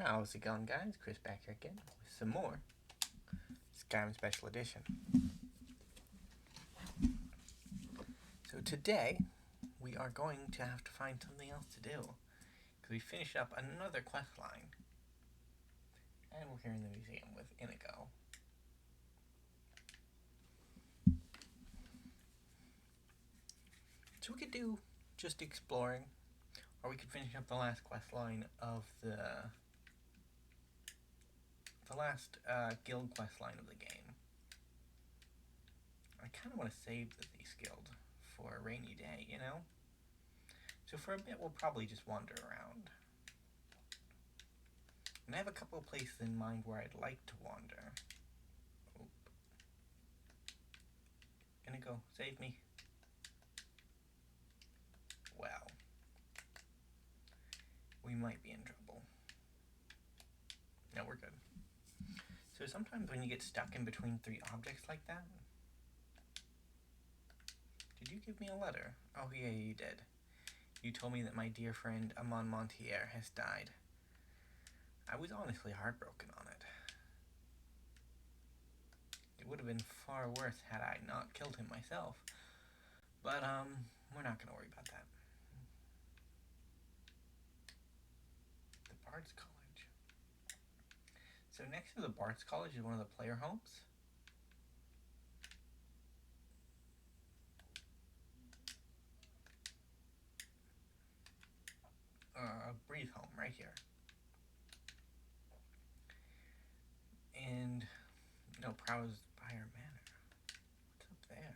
How's it going, guys? Chris back here again with some more Skyrim Special Edition. So today, we are going to have to find something else to do, because we finished up another quest line, and we're here in the museum with Inigo. So we could do just exploring, or we could finish up the last quest line of the last guild quest line of the game. I kind of want to save this guild for a rainy day, you know? So for a bit, we'll probably just wander around. And I have a couple of places in mind where I'd like to wander. Oop. Inigo, save me. Well, we might be in trouble. No, we're good. So sometimes when you get stuck in between three objects like that... Did you give me a letter? Oh yeah, you did. You told me that my dear friend Amon Montier has died. I was honestly heartbroken on it. It would have been far worse had I not killed him myself. But, we're not gonna worry about that. The Bard's College. So next to the Bard's College is one of the player homes. Breathe home right here. And no, Prospector Manor. What's up there?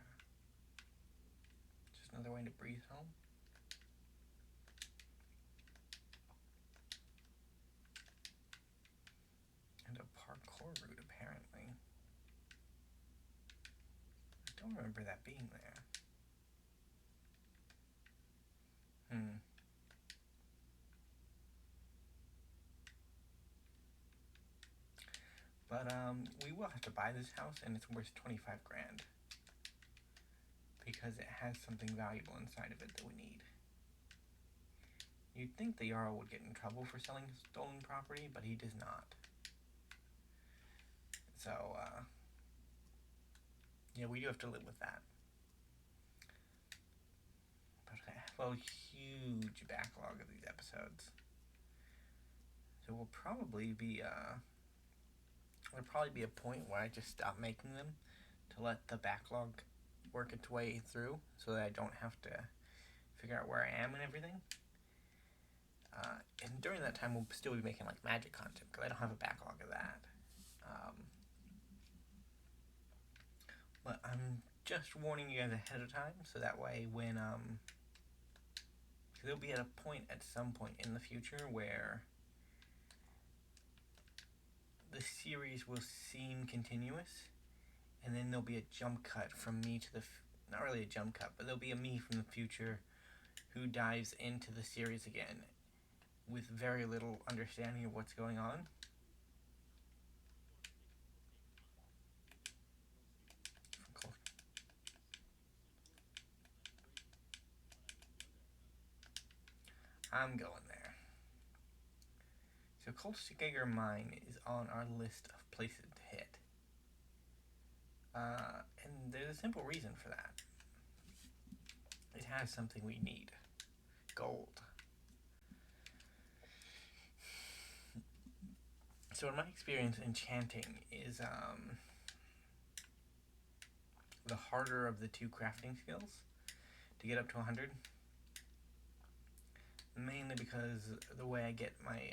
Just another way to breathe home. And a parkour route, apparently. I don't remember that being there. But, we will have to buy this house, and it's worth 25 grand. Because it has something valuable inside of it that we need. You'd think the Jarl would get in trouble for selling stolen property, but he does not. So, yeah, we do have to live with that. But I have a huge backlog of these episodes. So we'll probably be, there'll probably be a point where I just stop making them to let the backlog work its way through so that I don't have to figure out where I am and everything. And during that time, we'll still be making like magic content because I don't have a backlog of that. But I'm just warning you guys ahead of time so that way when there'll be at a point at some point in the future where the series will seem continuous, and then there'll be a jump cut from me to the... not really a jump cut, but there'll be a me from the future who dives into the series again with very little understanding of what's going on. I'm going there. So Prospector Mine is on our list of places to hit. And there's a simple reason for that. It has something we need. Gold. So in my experience, enchanting is the harder of the two crafting skills to get up to 100. Mainly because the way I get my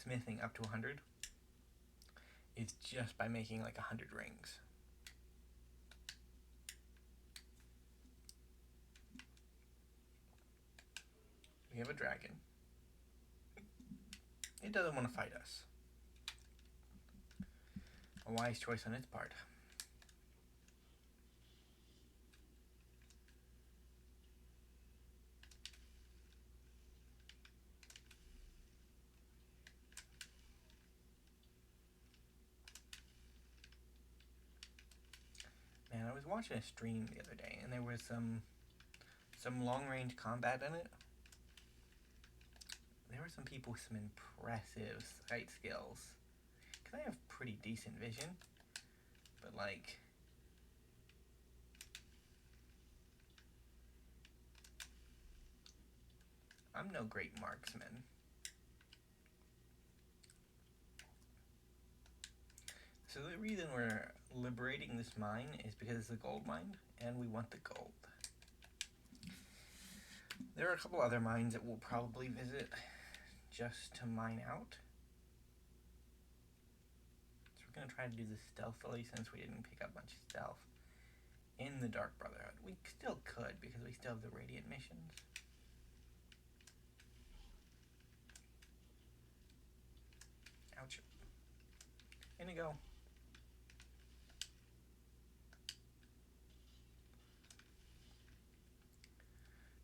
smithing up to 100 is just by making like 100 rings. We have a dragon. It doesn't want to fight us. A wise choice on its part. Man, I was watching a stream the other day, and there was some long-range combat in it. There were are some people with some impressive sight skills. Because I have pretty decent vision. But, like... I'm no great marksman. So the reason we're liberating this mine is because it's a gold mine, and we want the gold. There are a couple other mines that we'll probably visit just to mine out. So we're going to try to do this stealthily since we didn't pick up much stealth in the Dark Brotherhood. We still could because we still have the Radiant missions. Ouch. Inigo.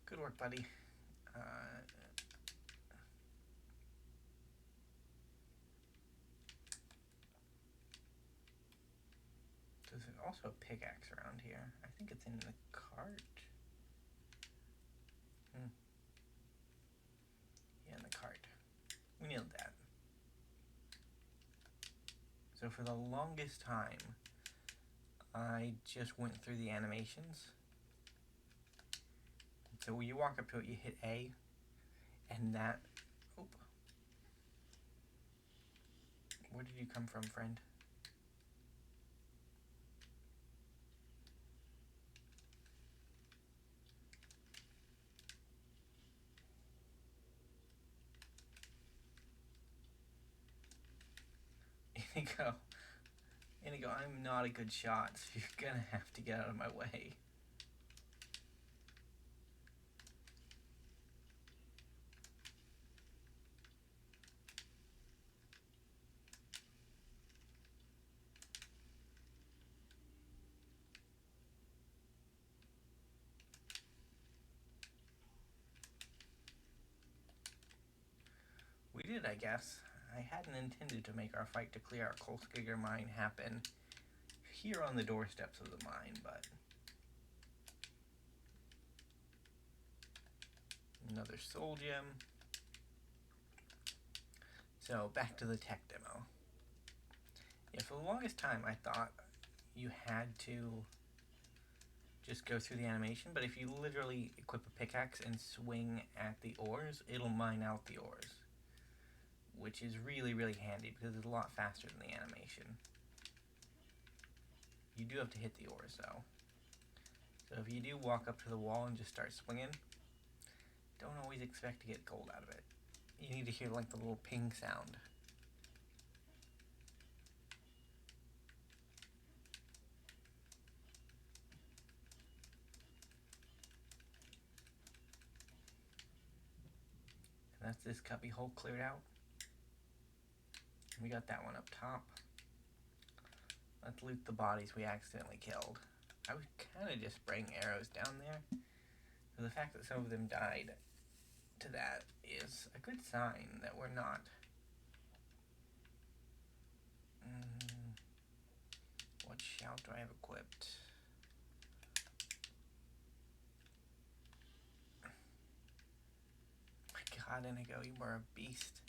Good work, buddy. There's also a pickaxe around here. I think it's in the cart. Yeah, in the cart. We nailed that. So for the longest time, I just went through the animations. So when you walk up to it, you hit A, and that... Oop. Where did you come from, friend? Inigo, I'm not a good shot, so you're gonna have to get out of my way. We did, I guess. I hadn't intended to make our fight to clear our Prospector mine happen here on the doorsteps of the mine, but... Another soul gem. So, back to the tech demo. Yeah, for the longest time I thought you had to just go through the animation, but if you literally equip a pickaxe and swing at the ores, it'll mine out the ores. Which is really, really handy because it's a lot faster than the animation. You do have to hit the ores though. So if you do walk up to the wall and just start swinging, don't always expect to get gold out of it. You need to hear like the little ping sound. And that's this cubby hole cleared out. We got that one up top. Let's loot the bodies we accidentally killed. I was kind of just spraying arrows down there. So the fact that some of them died to that is a good sign that we're not... What shout do I have equipped? My god, Inigo, you are a beast.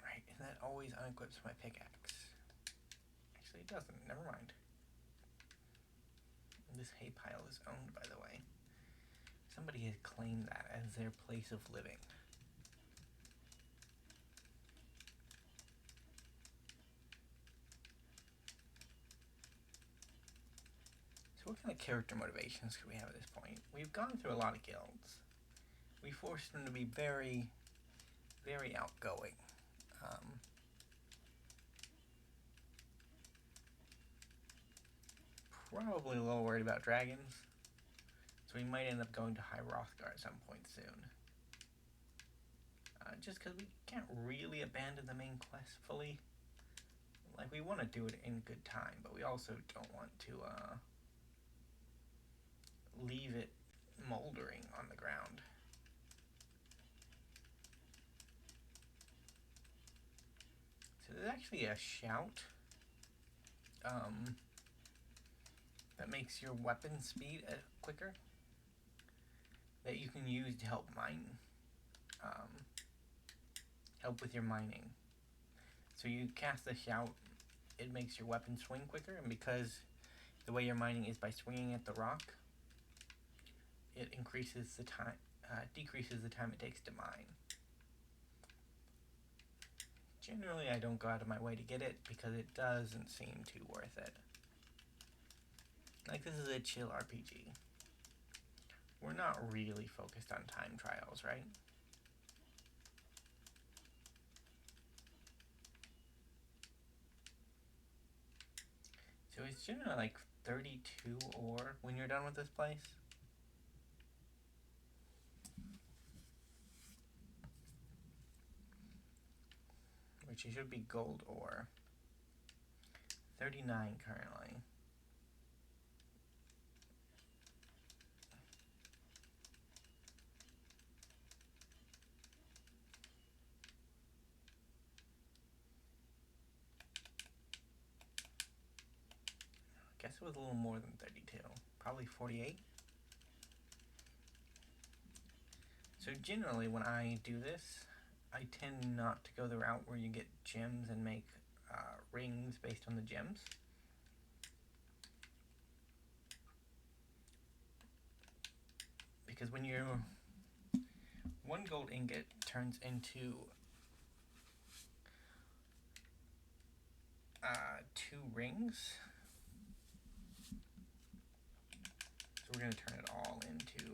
Right, and that always unequips my pickaxe. Actually, it doesn't. Never mind. This hay pile is owned, by the way. Somebody has claimed that as their place of living. So what kind of character motivations could we have at this point? We've gone through a lot of guilds. We forced them to be very, very outgoing. Probably a little worried about dragons. So we might end up going to High Rothgar at some point soon. Just because we can't really abandon the main quest fully. Like, we want to do it in good time, but we also don't want to leave it moldering on the ground. So there's actually a shout that makes your weapon speed quicker that you can use to help mine. help with your mining. So you cast the shout, it makes your weapon swing quicker, and because the way you're mining is by swinging at the rock, it increases the time, decreases the time it takes to mine. Generally, I don't go out of my way to get it because it doesn't seem too worth it. Like, this is a chill RPG. We're not really focused on time trials, right? So it's generally like 32 ore when you're done with this place. Which it should be gold ore. 39 currently. I guess it was a little more than 32. Probably 48. So generally when I do this, I tend not to go the route where you get gems and make rings based on the gems. Because when you one gold ingot turns into 2 rings. So we're going to turn it all into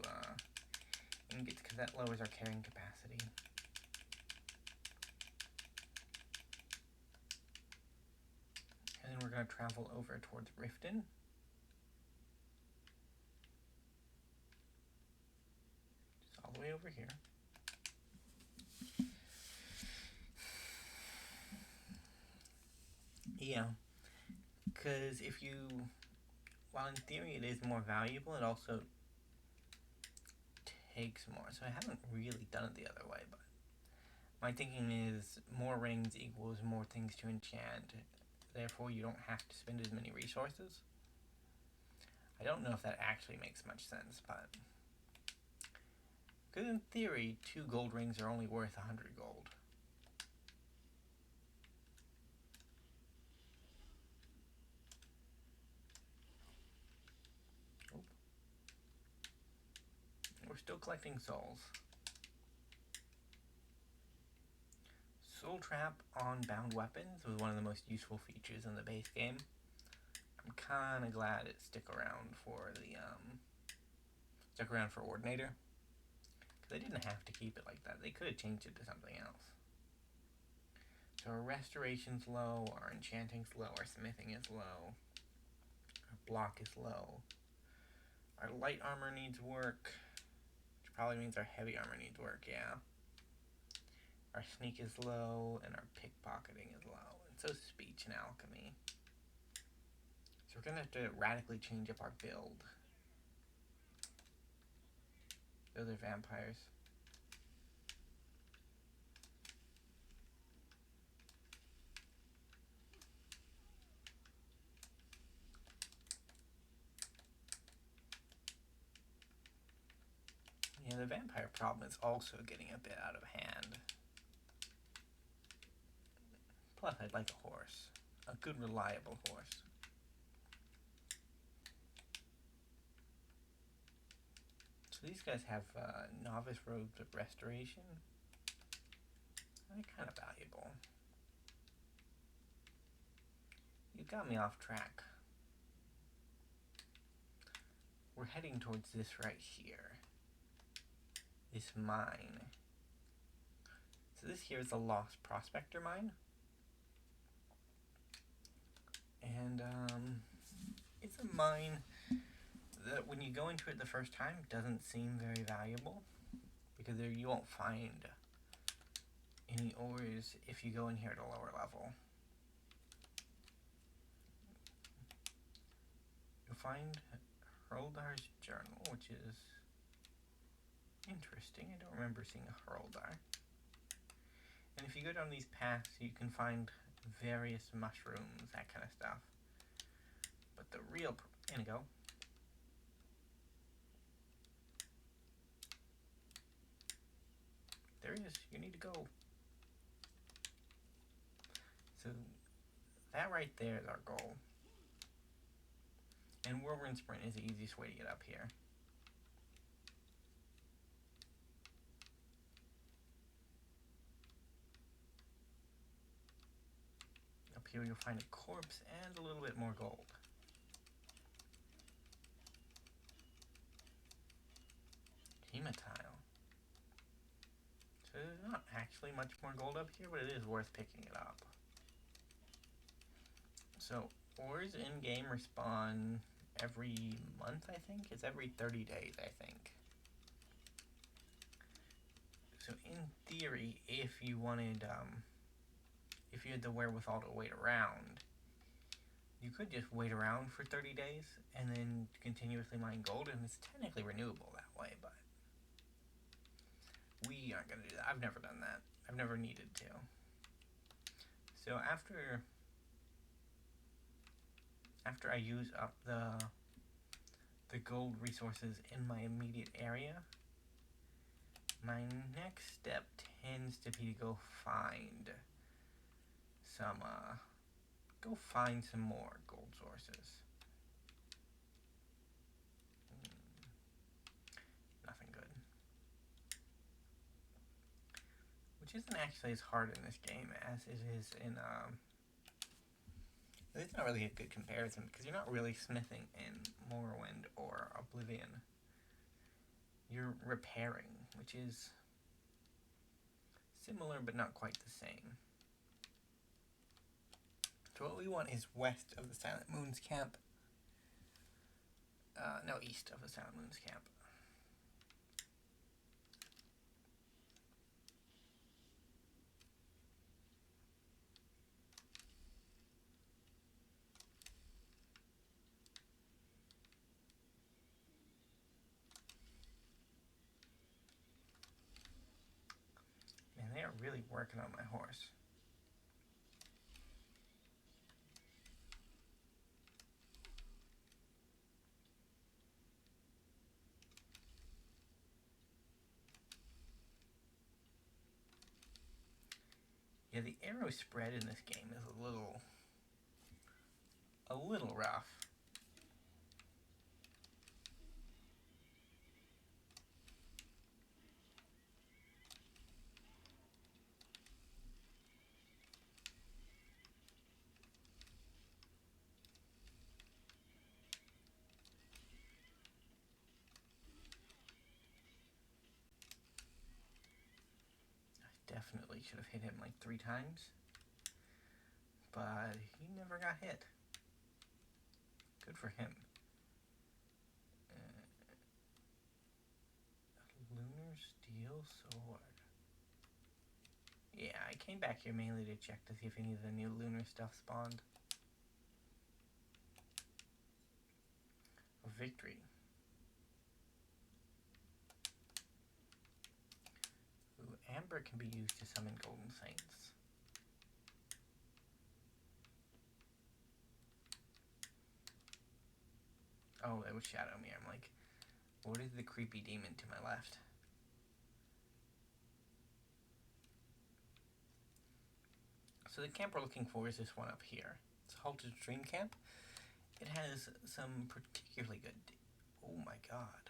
ingots because that lowers our carrying capacity. And then we're going to travel over towards Riften. Just all the way over here. Yeah, because if you, while in theory it is more valuable, it also takes more. So I haven't really done it the other way, but my thinking is more rings equals more things to enchant. Therefore, you don't have to spend as many resources. I don't know if that actually makes much sense, but because in theory, 2 gold rings are only worth 100 gold. We're still collecting souls. Soul Trap on bound weapons was one of the most useful features in the base game. I'm kind of glad it stuck around for Ordinator. Because they didn't have to keep it like that. They could have changed it to something else. So our restoration's low, our enchanting's low, our smithing is low, our block is low. Our light armor needs work, which probably means our heavy armor needs work, yeah. Our sneak is low, and our pickpocketing is low, and so is speech and alchemy. So we're going to have to radically change up our build. Those are vampires. Yeah, the vampire problem is also getting a bit out of hand. Plus, I'd like a horse. A good, reliable horse. So these guys have novice robes of restoration. They're kind of valuable. You got me off track. We're heading towards this right here. This mine. So this here is the Lost Prospector Mine. And it's a mine that when you go into it the first time doesn't seem very valuable. Because there you won't find any ores if you go in here at a lower level. You'll find Hroldar's journal, which is interesting. I don't remember seeing a Hroldar. And if you go down these paths, you can find various mushrooms, that kind of stuff. But the real Inigo. There he is. You need to go. So that right there is our goal. And Whirlwind Sprint is the easiest way to get up here. Up here you'll find a corpse and a little bit more gold. Hematile. So there's not actually much more gold up here, but it is worth picking it up. So ores in-game respawn every month, I think? It's every 30 days, I think. So in theory, if you wanted, if you had the wherewithal to wait around, you could just wait around for 30 days and then continuously mine gold, and it's technically renewable that way, but we aren't going to do that. I've never done that. I've never needed to. So after I use up the gold resources in my immediate area, my next step tends to be to go find some more gold sources. Nothing good. Which isn't actually as hard in this game as it is in it's not really a good comparison because you're not really smithing in Morrowind or Oblivion. You're repairing, which is similar but not quite the same. So what we want is west of the Silent Moon's camp. No, east of the Silent Moon's camp. Man, they are really working on my horse. Yeah, the arrow spread in this game is a little rough. Definitely should have hit him like 3 times, but he never got hit. Good for him. Lunar Steel Sword. Yeah, I came back here mainly to check to see if any of the new lunar stuff spawned. A victory. Ooh, Amber can be used to summon Golden Saints. Oh, that was Shadow Me. I'm like, what is the creepy demon to my left? So the camp we're looking for is this one up here. It's a Halted Stream Camp. It has some particularly good... Oh my god.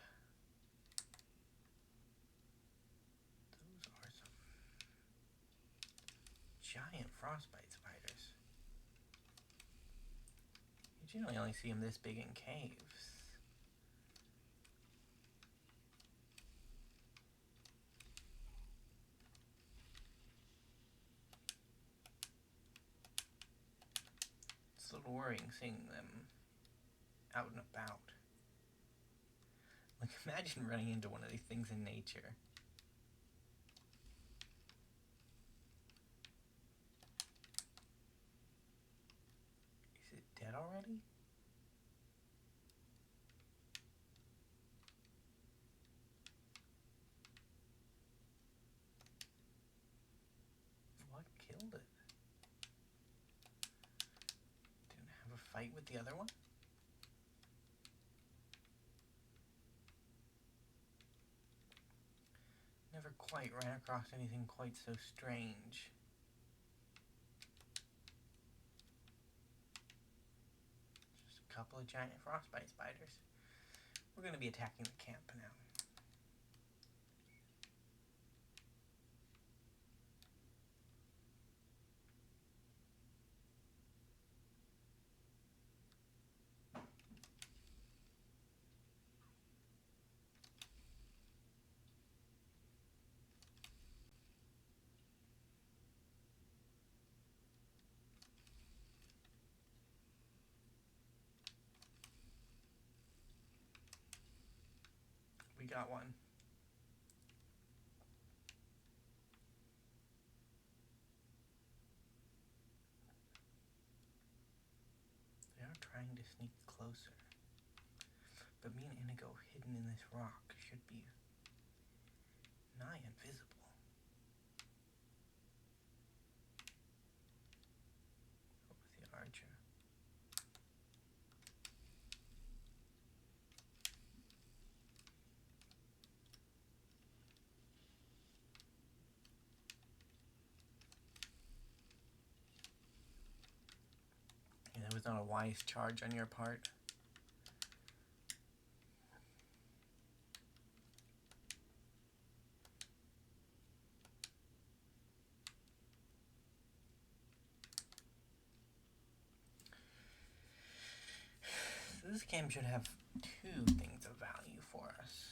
Those are some giant frostbite spiders. You generally only see them this big in caves. It's a little worrying seeing them out and about. Like, imagine running into one of these things in nature. Is it dead already? What killed it? Didn't have a fight with the other one? Never quite ran across anything quite so strange. Just a couple of giant frostbite spiders. We're going to be attacking the camp now. We got one. They are trying to sneak closer. But me and Inigo hidden in this rock should be nigh invisible. What was the archer? Yeah, that was not a wise charge on your part. So this game should have two things of value for us.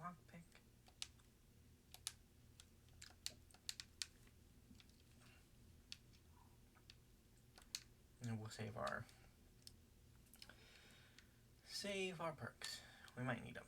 Lockpick. And we'll save our perks. We might need them.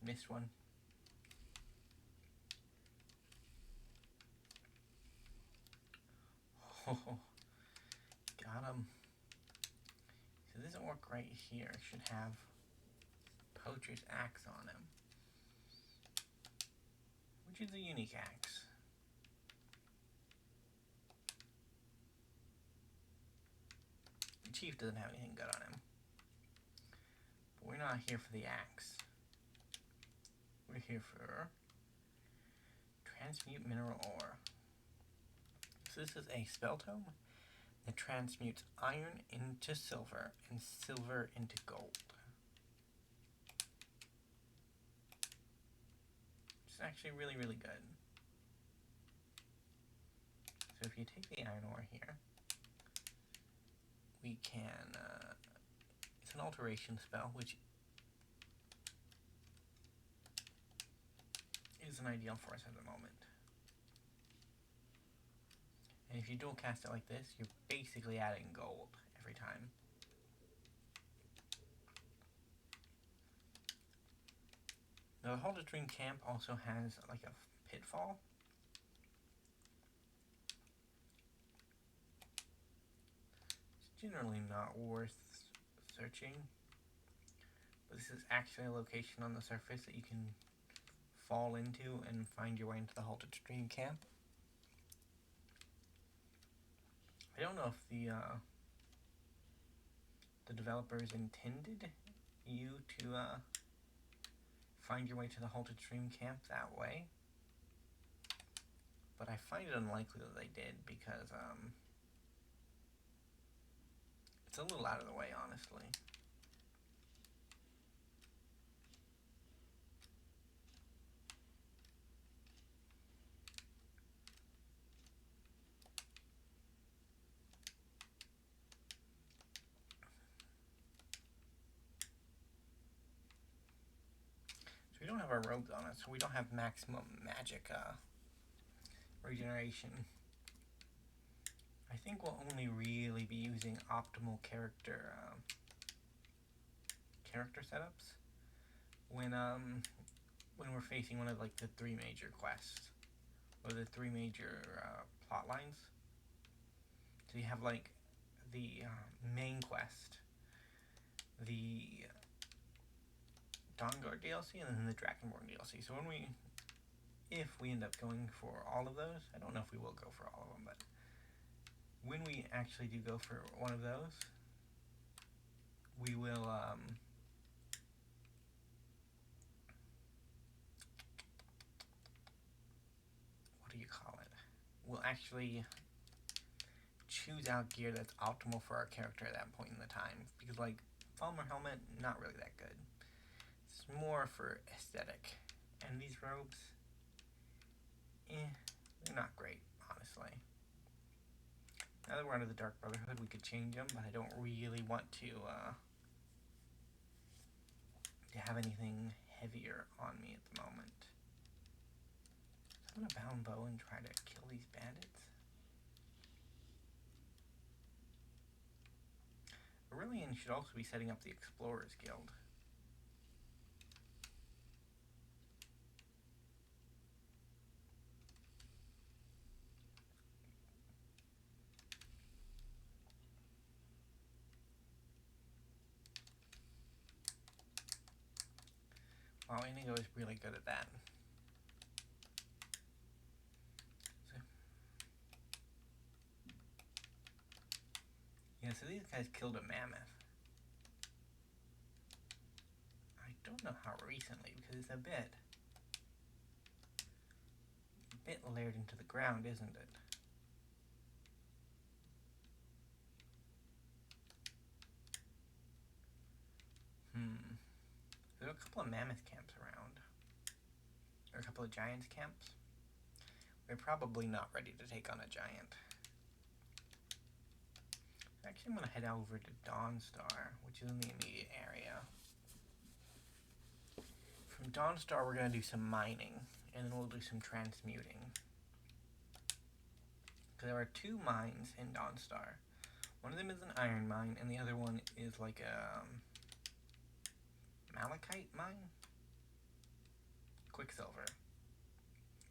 Missed one. Oh, got him. So this orc right here should have Poacher's Axe on him, which is a unique axe. The chief doesn't have anything good on him. But we're not here for the axe. We're here for Transmute Mineral Ore. So this is a spell tome that transmutes iron into silver and silver into gold. It's actually really, really good. So if you take the iron ore here, we can, it's an alteration spell, which isn't ideal for us at the moment. And if you dual cast it like this, you're basically adding gold every time. Now the Halted Dream Camp also has like a pitfall. It's generally not worth searching, but this is actually a location on the surface that you can fall into and find your way into the Halted Dream Camp. I don't know if the developers intended you to find your way to the Halted Stream Camp that way, but I find it unlikely that they did because it's a little out of the way, honestly. our robes on us, so we don't have maximum magic regeneration. I think we'll only really be using optimal character setups when we're facing one of like the 3 major quests or the 3 major plot lines. So you have like the main quest, the Dawnguard DLC, and then the Dragonborn DLC. So if we end up going for all of those, I don't know if we will go for all of them, but when we actually do go for one of those, we will what do you call it? We'll actually choose out gear that's optimal for our character at that point in the time, because like Falmer helmet, not really that good. It's more for aesthetic, and these robes, they're not great, honestly. Now that we're under the Dark Brotherhood, we could change them, but I don't really want to have anything heavier on me at the moment. So I'm gonna bound bow and try to kill these bandits. Aurelian should also be setting up the Explorers Guild. Wow, Inigo is really good at that. So these guys killed a mammoth. I don't know how recently, because it's a bit layered into the ground, isn't it? There are a couple of mammoth camps around. There are a couple of giants camps. We're probably not ready to take on a giant. Actually, I'm going to head over to Dawnstar, which is in the immediate area. From Dawnstar, we're going to do some mining, and then we'll do some transmuting. Because there are 2 mines in Dawnstar. One of them is an iron mine, and the other one is like a malachite mine? Quicksilver.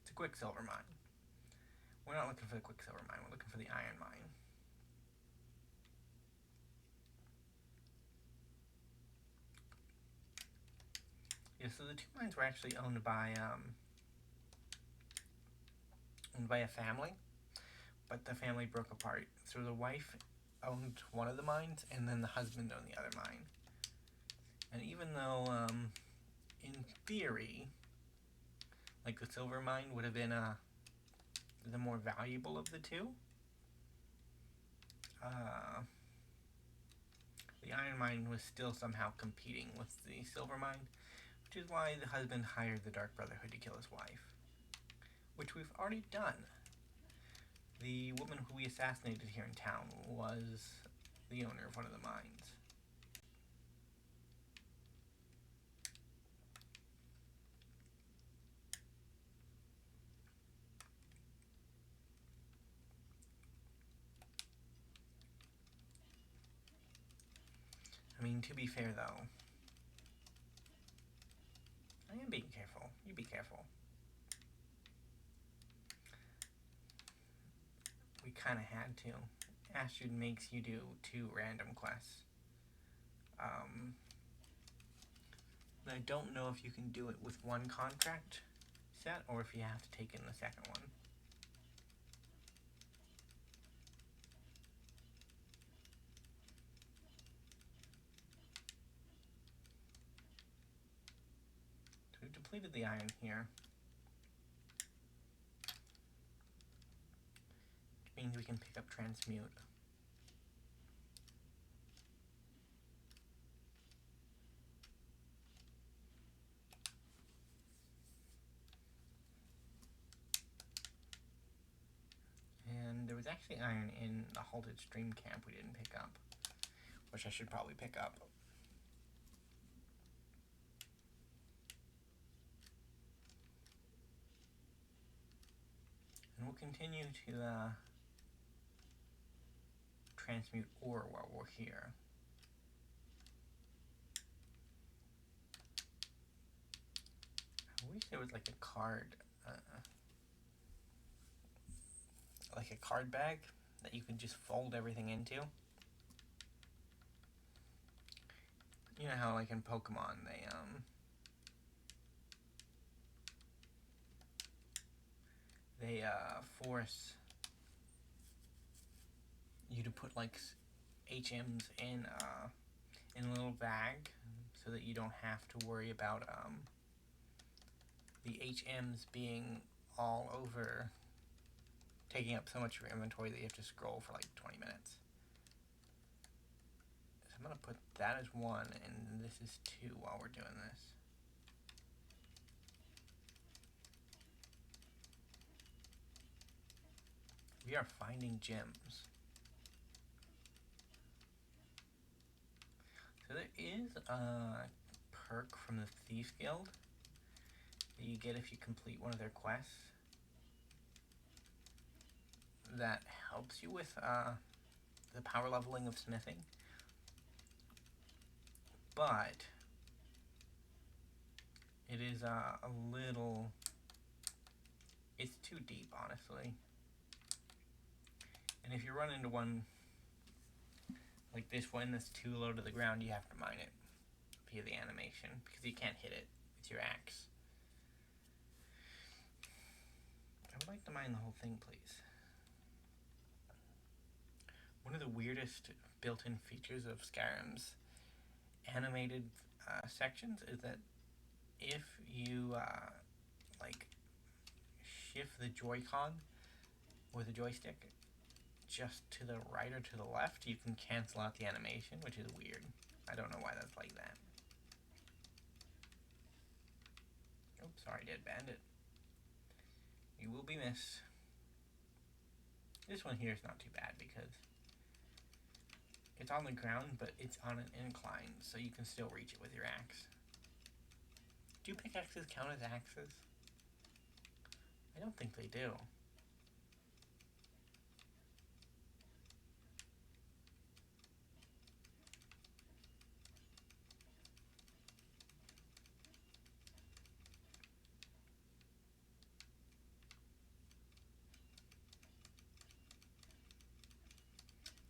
It's a quicksilver mine. We're not looking for the quicksilver mine, we're looking for the iron mine. Yeah, so the 2 mines were actually owned by a family, but the family broke apart. So the wife owned one of the mines, and then the husband owned the other mine. And even though, in theory, like the silver mine would have been the more valuable of the 2, the iron mine was still somehow competing with the silver mine, which is why the husband hired the Dark Brotherhood to kill his wife, which we've already done. The woman who we assassinated here in town was the owner of one of the mines. I mean, to be fair though, I am being careful. You be careful. We kind of had to. Astrid makes you do 2 random quests. I don't know if you can do it with 1 contract set, or if you have to take in the second one. So we've depleted the iron here, which means we can pick up Transmute. And there was actually iron in the halted stream camp we didn't pick up, which I should probably pick up. And we'll continue to transmute ore while we're here. I wish there was like a card, like a card bag that you can just fold everything into. You know how like in Pokemon they force you to put like HMs in a little bag so that you don't have to worry about the HMs being all over, taking up so much of your inventory that you have to scroll for like 20 minutes. So I'm going to put that as 1 and this is 2 while we're doing this. We are finding gems. So there is a perk from the Thieves Guild that you get if you complete one of their quests that helps you with the power leveling of smithing. But it is a little, it's too deep, honestly. And if you run into one like this one that's too low to the ground, you have to mine it via the animation because you can't hit it with your axe. I would like to mine the whole thing, please. One of the weirdest built-in features of Skyrim's animated sections is that if you like shift the Joy-Con or the joystick just to the right or to the left, you can cancel out the animation, which is weird. I don't know why that's like that. Oh, sorry, Dead Bandit. You will be missed. This one here is not too bad because it's on the ground, but it's on an incline, so you can still reach it with your axe. Do pickaxes count as axes? I don't think they do.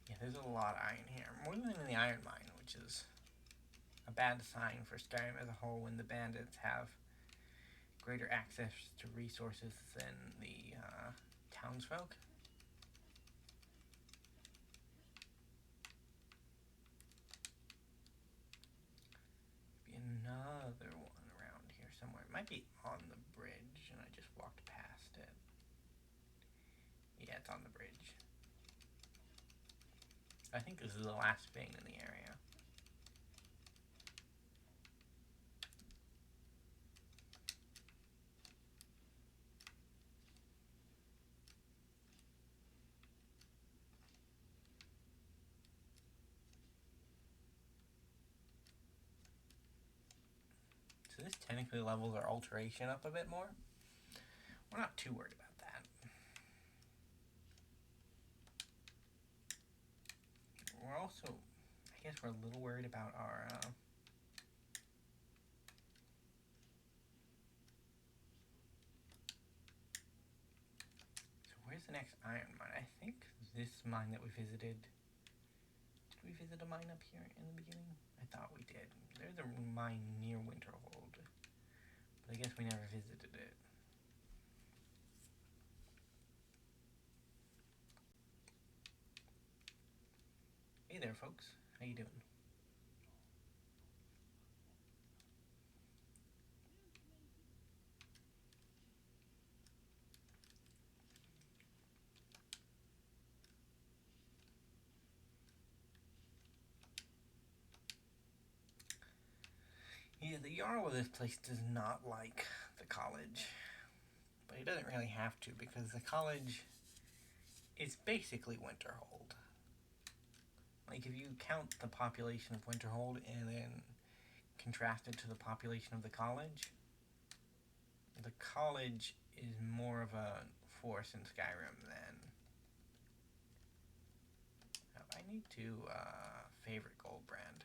Yeah, there's a lot of iron here. More than in the iron mine, which is a bad sign for Skyrim as a whole when the bandits have greater access to resources than the townsfolk. Be another one around here somewhere. It might be on the bridge, and I just walked past it. Yeah, it's on the bridge. I think this is the last vein in the area. So this technically levels our alteration up a bit more. We're not too worried about that. We're also, I guess we're a little worried about our so where's the next iron mine? I think this mine that we visited. Did we visit a mine up here in the beginning? I thought we did. There's a mine near Winterhold, but I guess we never visited it. Hey there, folks. How you doing? Yeah, the Jarl of this place does not like the college, but he doesn't really have to because the college is basically Winterhold. Like, if you count the population of Winterhold and then contrast it to the population of the college is more of a force in Skyrim then. I need to favorite gold brand.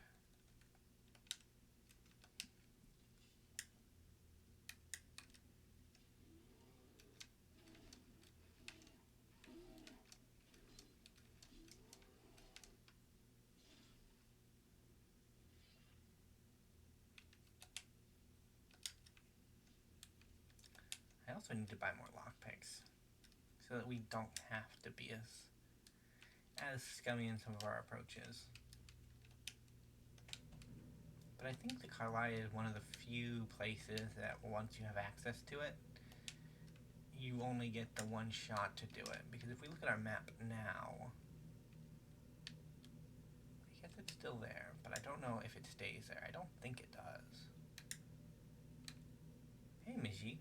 I also need to buy more lockpicks so that we don't have to be as scummy in some of our approaches. But I think the Karlai is one of the few places that once you have access to it, you only get the one shot to do it. Because if we look at our map now, I guess it's still there, but I don't know if it stays there. I don't think it does. Hey, Majik.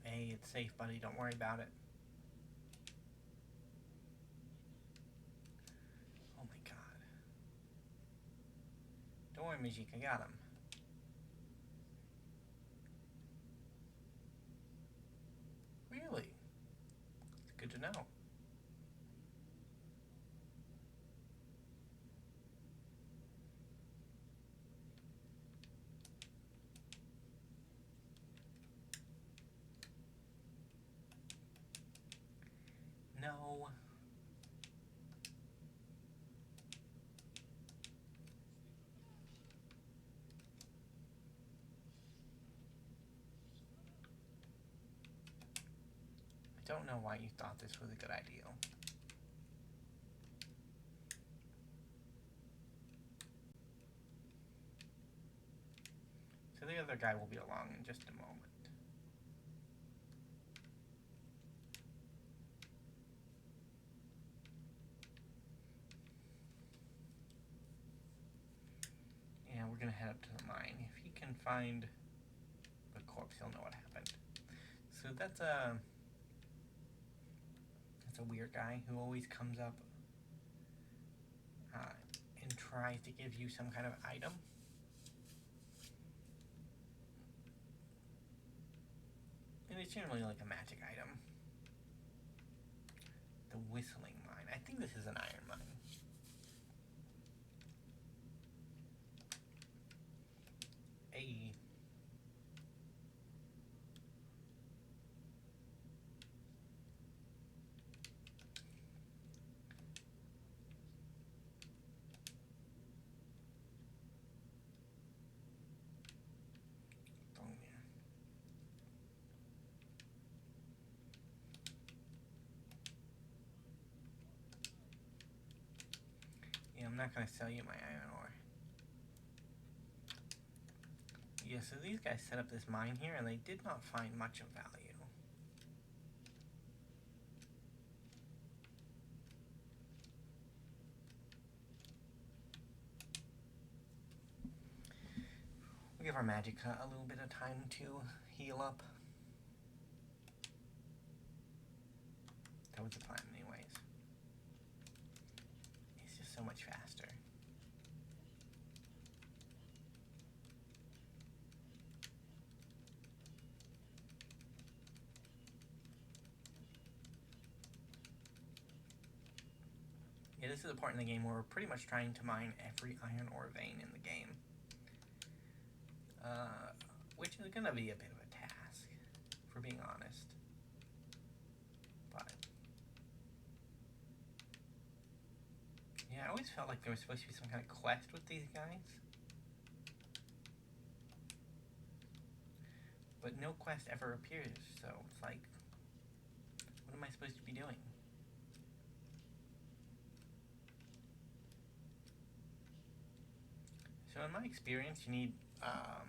Hey, it's safe, buddy. Don't worry about it. Oh my god. Don't worry, Majik. I got him. Really? It's good to know. No. I don't know why you thought this was a good idea. So the other guy will be along in just a moment. Yeah, we're gonna head up to the mine. If he can find the corpse, he'll know what happened. So that's a weird guy who always comes up and tries to give you some kind of item. And it's generally like a magic item. The whistling mine. I think this is an iron mine. Hey. Yeah, I'm not going to sell you my iron ore. Yeah, so these guys set up this mine here, and they did not find much of value. We'll give our magic a little bit of time to heal up. That was the plan anyways. It's just so much faster. Yeah, this is a part in the game where we're pretty much trying to mine every iron ore vein in the game. Which is going to be a bit of a task, if we're being honest. But yeah, I always felt like there was supposed to be some kind of quest with these guys. But no quest ever appears, so it's like, what am I supposed to be doing? So in my experience, you need, how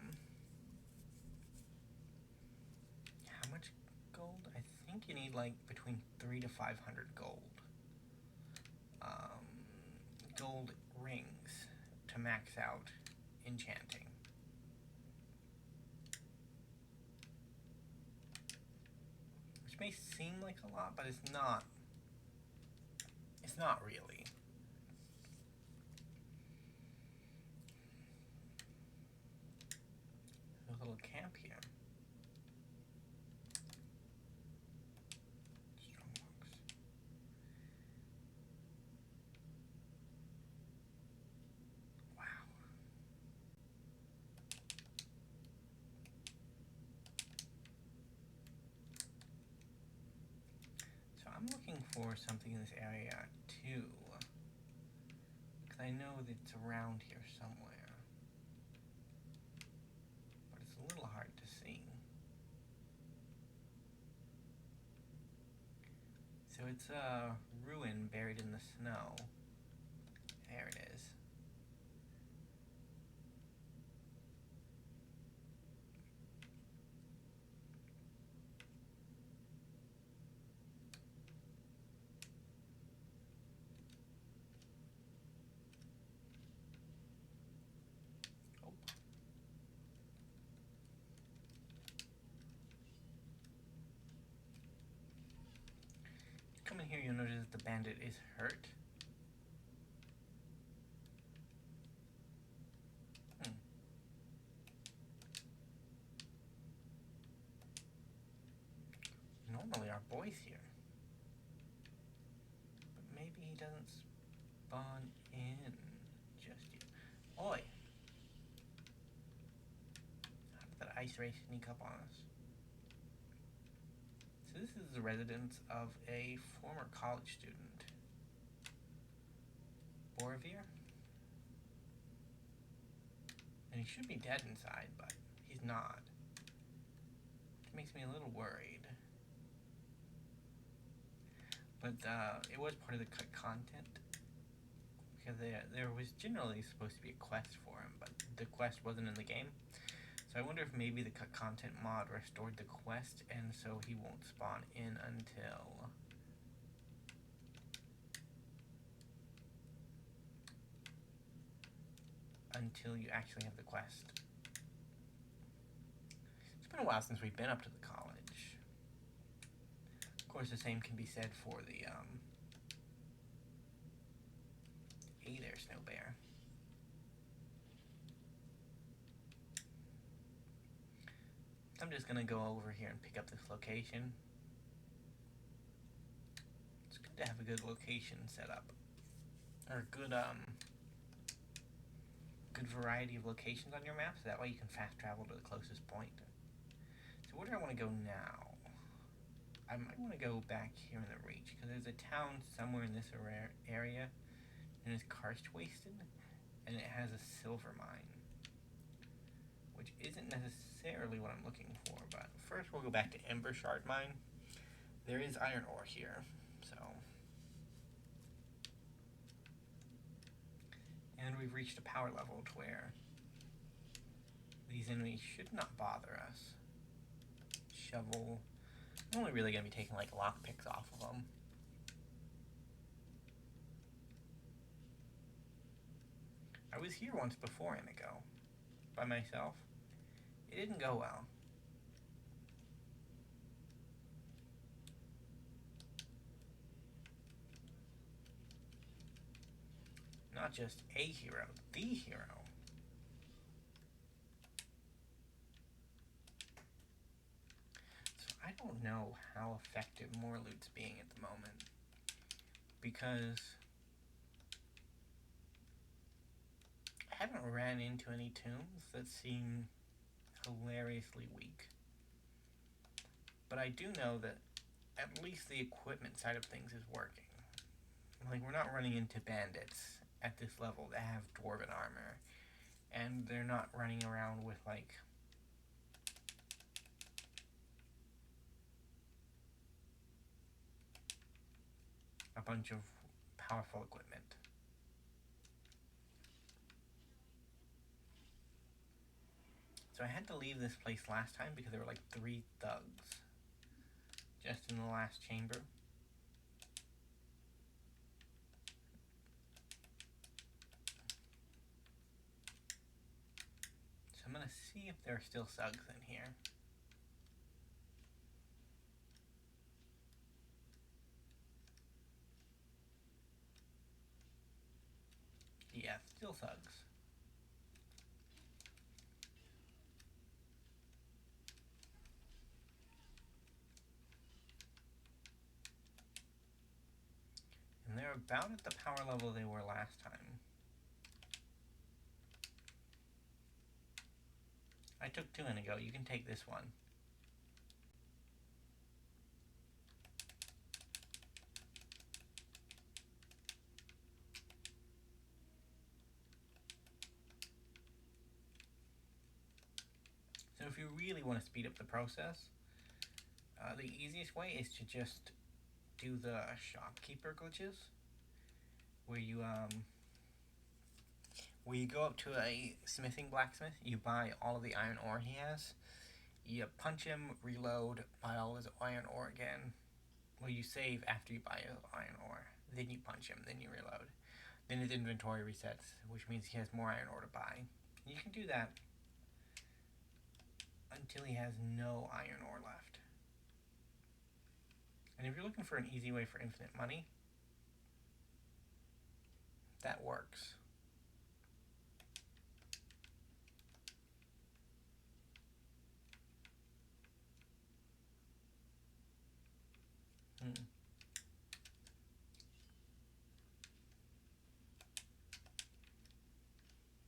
much gold? I think you need like between 300 to 500 gold. Gold rings to max out enchanting. Which may seem like a lot, but it's not. It's not really. There's a little camp here. I'm looking for something in this area too, because I know that it's around here somewhere, but it's a little hard to see. So it's a ruin buried in the snow. There it is. Come in here, you'll notice that the bandit is hurt. Normally our boy's here, but maybe he doesn't spawn in just yet. Oi! How did that ice ray sneak up on us? So this is the residence of a former college student. Borvir? And he should be dead inside, but he's not. Which makes me a little worried. But it was part of the cut content. Because there was generally supposed to be a quest for him, but the quest wasn't in the game. So I wonder if maybe the cut content mod restored the quest, and so he won't spawn in until you actually have the quest. It's been a while since we've been up to the college. Of course, the same can be said for the hey there, Snow Bear. I'm just gonna go over here and pick up this location. It's good to have a good location set up, or good variety of locations on your map, so that way you can fast travel to the closest point. So where do I want to go now? I might want to go back here in the Reach, because there's a town somewhere in this area, and it's karst wasted, and it has a silver mine, which isn't necessarily what I'm looking for, but first we'll go back to Ambershard Mine. There is iron ore here, so... And we've reached a power level to where these enemies should not bother us. Shovel. I'm only really going to be taking like lockpicks off of them. I was here once before, Inigo, by myself. It didn't go well. Not just a hero, the hero. So I don't know how effective more loot's being at the moment, because I haven't ran into any tombs that seem hilariously weak. But I do know that at least the equipment side of things is working. Like, we're not running into bandits at this level that have dwarven armor, and they're not running around with like a bunch of powerful equipment. So I had to leave this place last time because there were like 3 thugs just in the last chamber. So I'm gonna see if there are still thugs in here. Yeah, still thugs. And they're about at the power level they were last time. I took 2 Inigo. You can take this one. if you really want to speed up the process, the easiest way is to just do the shopkeeper glitches, where you go up to a smithing blacksmith, you buy all of the iron ore he has, you punch him, reload, buy all his iron ore again. Well, you save after you buy his iron ore, then you punch him, then you reload. Then his inventory resets, which means he has more iron ore to buy. You can do that until he has no iron ore left. And if you're looking for an easy way for infinite money, that works.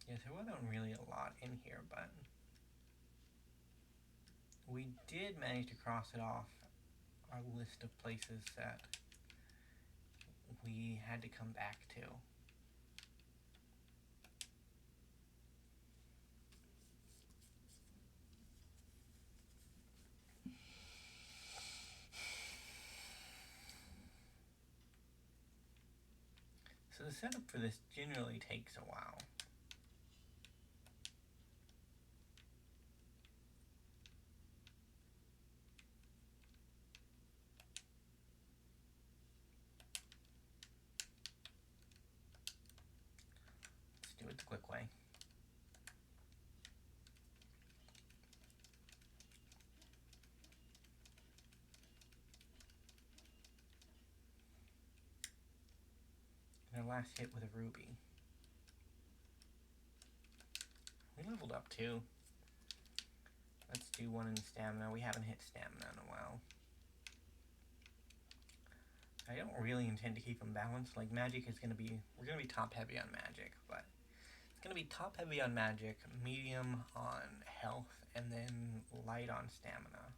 Yes, there wasn't really a lot in here, but we did manage to cross it off our list of places that we had to come back to. So the setup for this generally takes a while. Let's do it the quick way. And our last hit with a ruby. We leveled up too. Let's do one in stamina. We haven't hit stamina in a while. I don't really intend to keep them balanced. Like, magic is going to be... We're going to be top heavy on magic, but it's going to be top heavy on magic, medium on health, and then light on stamina.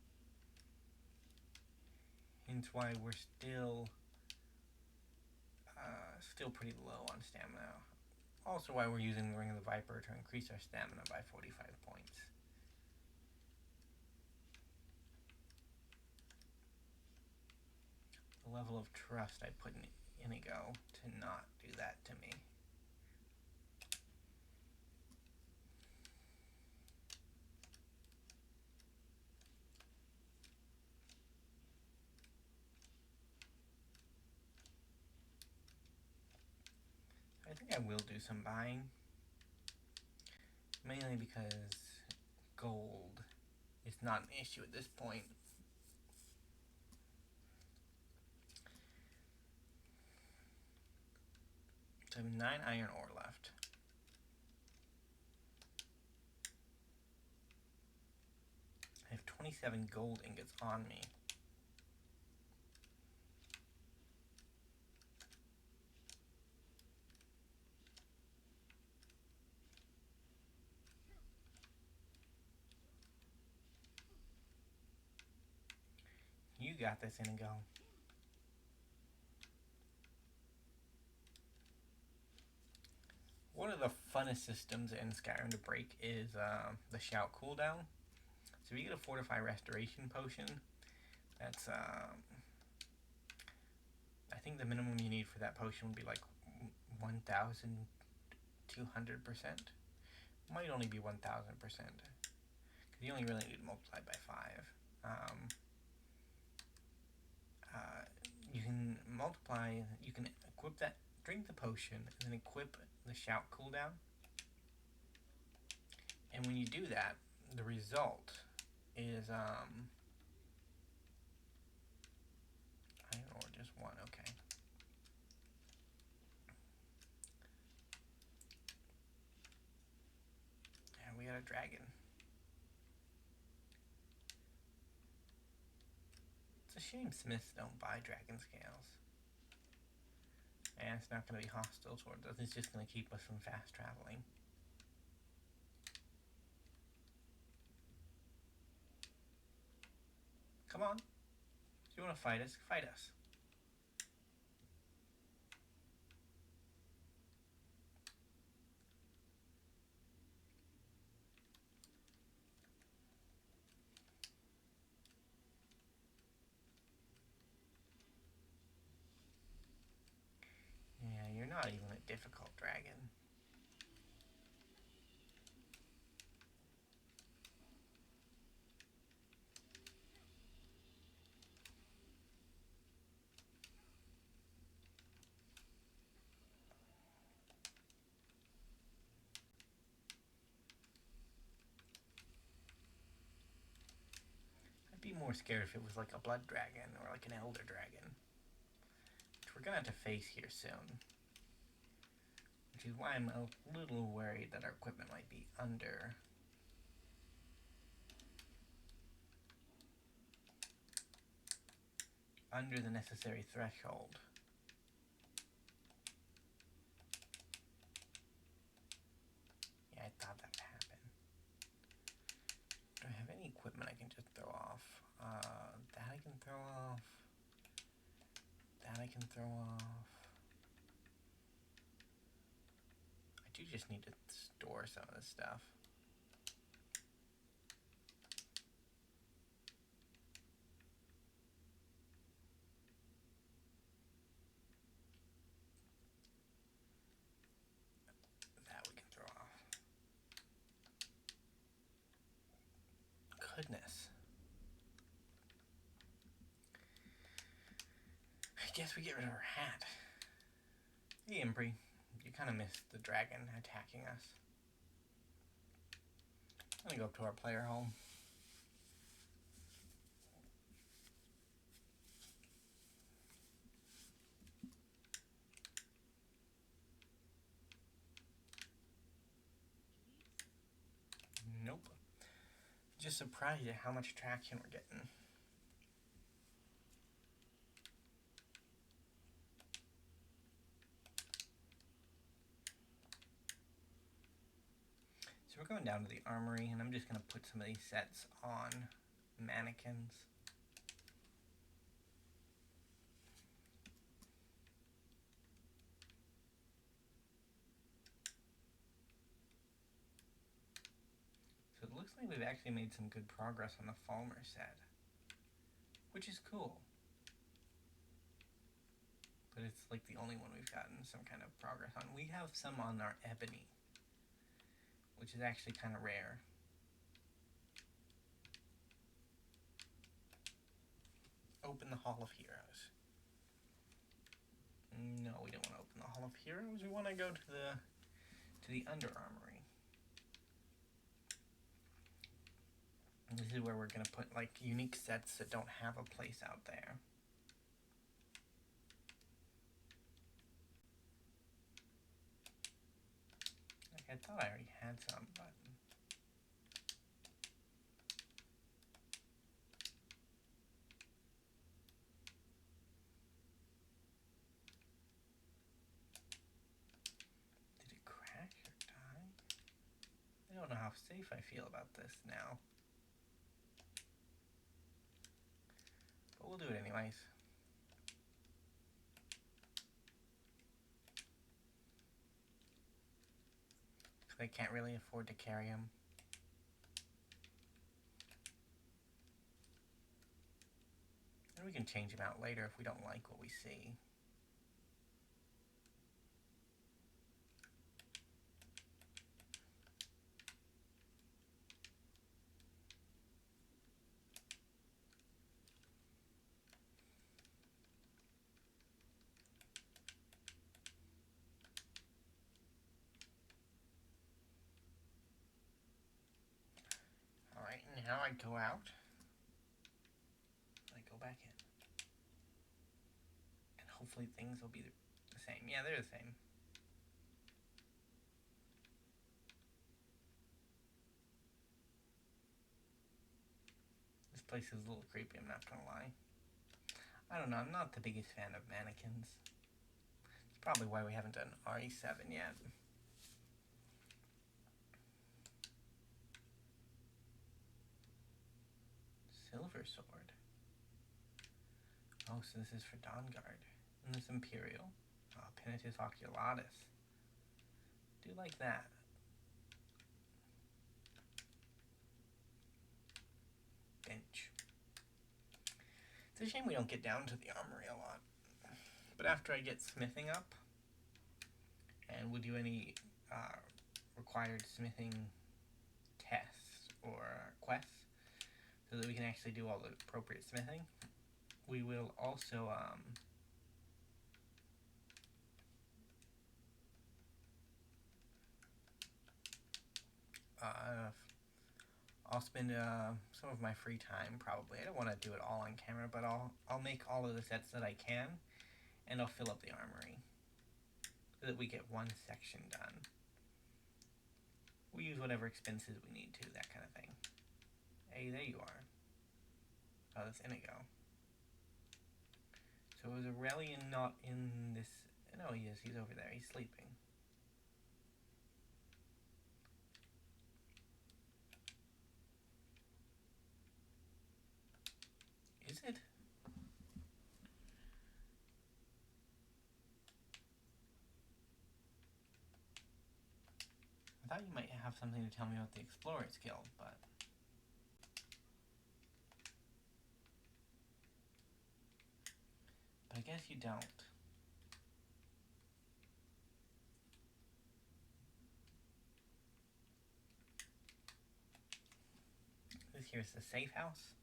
Hence why we're still pretty low on stamina. Also why we're using the Ring of the Viper to increase our stamina by 45 points. The level of trust I put in Inigo to not do that to me. I think I will do some buying. Mainly because gold is not an issue at this point. So I have 9 iron ore left. I have 27 gold ingots on me. You got this, Inigo. One of the funnest systems in Skyrim to break is the shout cooldown. So if you get a Fortify Restoration Potion, that's, I think the minimum you need for that potion would be like 1,200%. Might only be 1,000%. Because you only really need to multiply by 5. You can multiply, you can equip that, drink the potion, and then equip the shout cooldown. And when you do that, the result is, iron ore, just one, okay. And we got a dragon. It's a shame smiths don't buy dragon scales. And it's not going to be hostile towards us. It's just going to keep us from fast traveling. Come on. If you want to fight us, fight us. difficult dragon. I'd be more scared if it was like a blood dragon or like an elder dragon, which we're gonna have to face here soon. Which is why I'm a little worried that our equipment might be under the necessary threshold. Yeah, I thought that would happen. Do I have any equipment I can just throw off? That I can throw off. That I can throw off. I do just need to store some of this stuff. That we can throw off. Goodness. I guess we get rid of our hat. Hey, Embry. You kind of missed the dragon attacking us. I'm gonna go up to our player home. Nope. Just surprised at how much traction we're getting. So we're going down to the armory, and I'm just going to put some of these sets on mannequins. So it looks like we've actually made some good progress on the Falmer set, which is cool. But it's like the only one we've gotten some kind of progress on. We have some on our Ebony, which is actually kind of rare. Open the Hall of Heroes. No, we don't want to open the Hall of Heroes. We want to go to the Under Armory. And this is where we're going to put like unique sets that don't have a place out there. I thought I already had some, but did it crash or die? I don't know how safe I feel about this now. But we'll do it anyways. I can't really afford to carry them. And we can change them out later if we don't like what we see. Alright, now I go out. I go back in. And hopefully things will be the same. Yeah, they're the same. This place is a little creepy, I'm not gonna lie. I don't know, I'm not the biggest fan of mannequins. It's probably why we haven't done RE7 yet. Silver sword. Oh, so this is for Dawnguard. And this Imperial. Oh, Penitus Oculatus. Do like that. Bench. It's a shame we don't get down to the armory a lot. But after I get smithing up, and we'll do any required smithing tests or quests so that we can actually do all the appropriate smithing. We will also I'll spend some of my free time probably. I don't want to do it all on camera, but I'll make all of the sets that I can, and I'll fill up the armory so that we get one section done. We use whatever expenses we need to, that kind of thing. Hey, there you are. Oh, that's Inigo. So is Aurelian not in this? No, he is. He's over there. He's sleeping. Is it? I thought you might have something to tell me about the Explorers Guild, but... I guess you don't. This here's the safe house.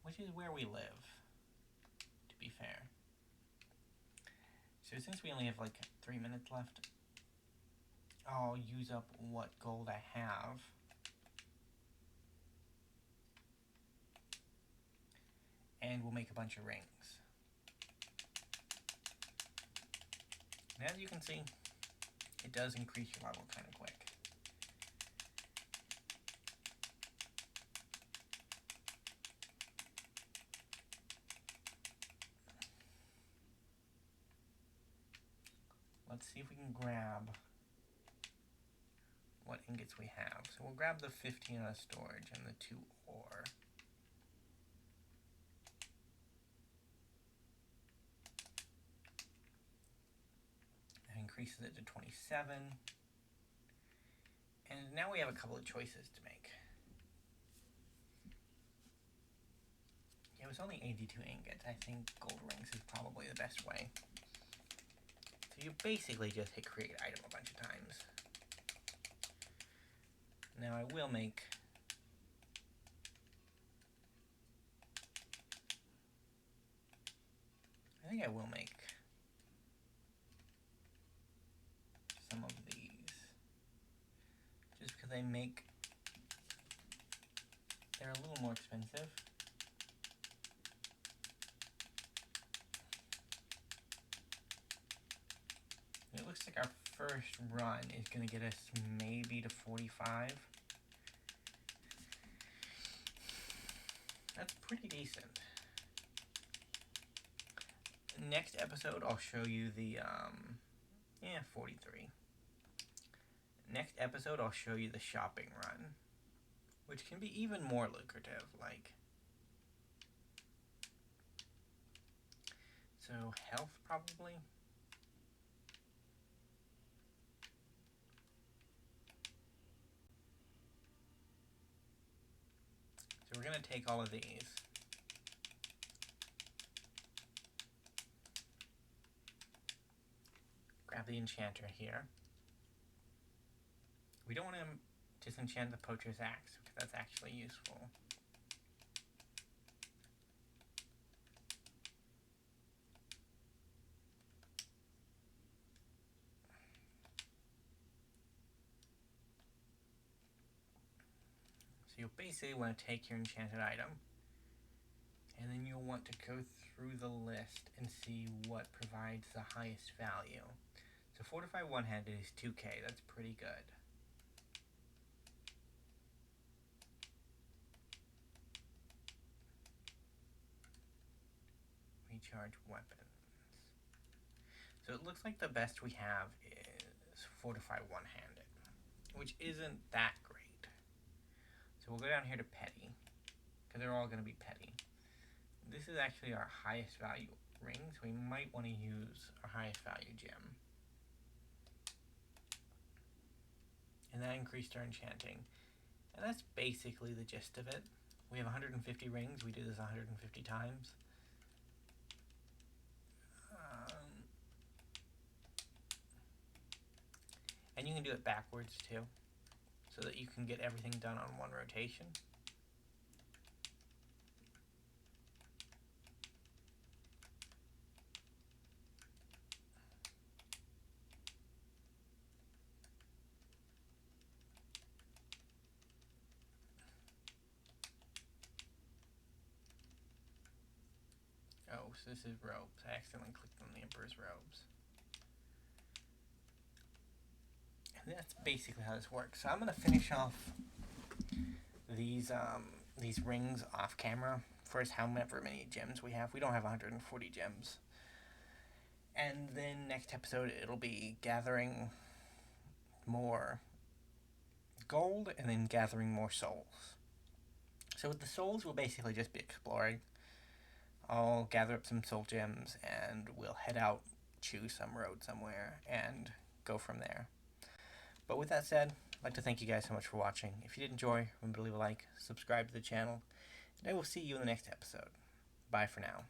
Which is where we live, to be fair. So since we only have like 3 minutes left, I'll use up what gold I have. And we'll make a bunch of rings. And as you can see, it does increase your level kind of quick. Let's see if we can grab what ingots we have. So we'll grab the 15 out of storage and the 2 ore. That increases it to 27. And now we have a couple of choices to make. Yeah, it was only 82 ingots. I think gold rings is probably the best way. So you basically just hit create item a bunch of times. Now I will make some of these just because they're a little more expensive. It looks like our first run is going to get us maybe to 45. That's pretty decent. Next episode, I'll show you the, 43. Next episode, I'll show you the shopping run, which can be even more lucrative, like. So, health, probably. So we're going to take all of these. Grab the enchanter here. We don't want to disenchant the poacher's axe, because that's actually useful. So you'll basically want to take your enchanted item, and then you'll want to go through the list and see what provides the highest value. So Fortify one-handed is 2k, that's pretty good. Recharge weapons. So it looks like the best we have is Fortify one-handed, which isn't that great. So we'll go down here to petty, because they're all going to be petty. This is actually our highest value ring, so we might want to use our highest value gem. And that increased our enchanting. And that's basically the gist of it. We have 150 rings, we do this 150 times. And you can do it backwards too, so that you can get everything done on one rotation. Oh, so this is robes. I accidentally clicked on the Emperor's robes. And that's basically how this works. So I'm gonna finish off these rings off camera for however many gems we have. We don't have 140 gems. And then next episode it'll be gathering more gold and then gathering more souls. So with the souls, we'll basically just be exploring. I'll gather up some soul gems and we'll head out, choose some road somewhere, and go from there. But with that said, I'd like to thank you guys so much for watching. If you did enjoy, remember to leave a like, subscribe to the channel, and I will see you in the next episode. Bye for now.